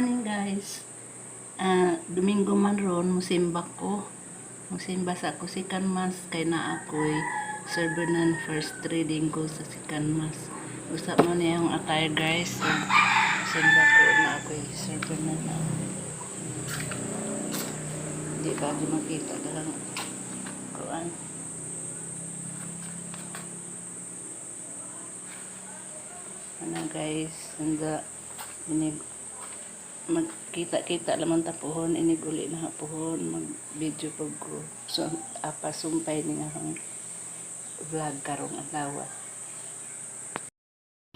morning guys. Domingo man ron, musimba ko. Musimba sa ako si Kanmas kay na ako'y server ng first trading ko sa si Kanmas. Usap mo niya yung attire guys. So, musimba ko na ako'y server na. Hindi ba di makita lang kuan. Ano guys, handa magkita-kita lamang tapuhon, iniguli na hapuhon, mag-video pag ko. So, sumpay ni nga ang vlog karong adlaw.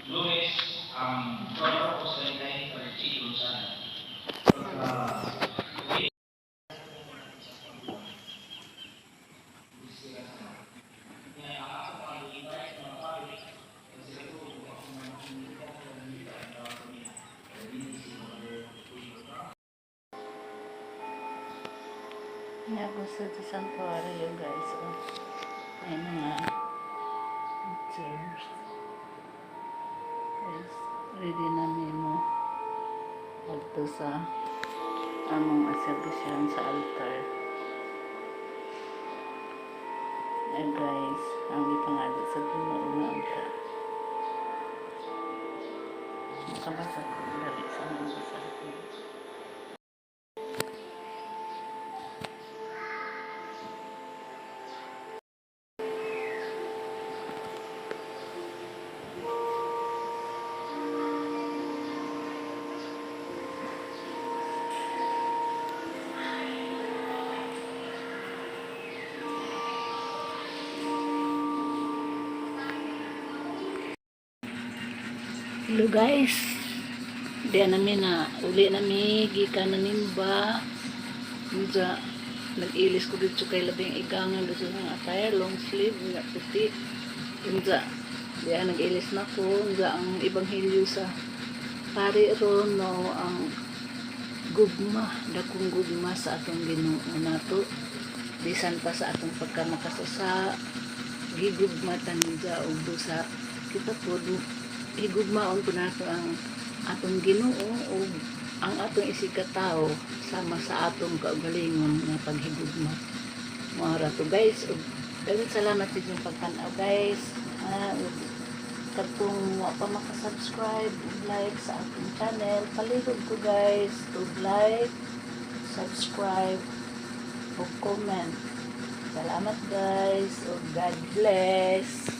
Lunes, trabaho ko sa inay pag-chikin sana. Hindi ako sa santuario guys. May mga chairs. Guys, ready na mo pagto sa among asabisyon sa altar. Guys, ang ipangalo sa Ginoo ka. Makabasa ko dali sa mga basahin. Hello guys, diyan namin na uli namin gikan na nimba. Unsa nag-ilis ko dito kay labing igangan dito ng attire long sleeve nga puti. Unsa diyan nag-ilis na ko. Unsa ang ebanghelyo sa pari ron no ang gugma, dakong gugma sa atong Ginoo nato. Bisan pa sa atong pagkamakasasa gigugma tanida og busa kita pod higugmaon po nato ang atong Ginoo o ang atong isikataw sama sa atong kaugalingon nga paghigugma. Mara to guys, daghang salamat sa inyong pagtan-aw guys. Katong wa pa maka-subscribe, like sa ating channel, palihog ko guys to like, subscribe, o comment. Salamat guys, o God bless.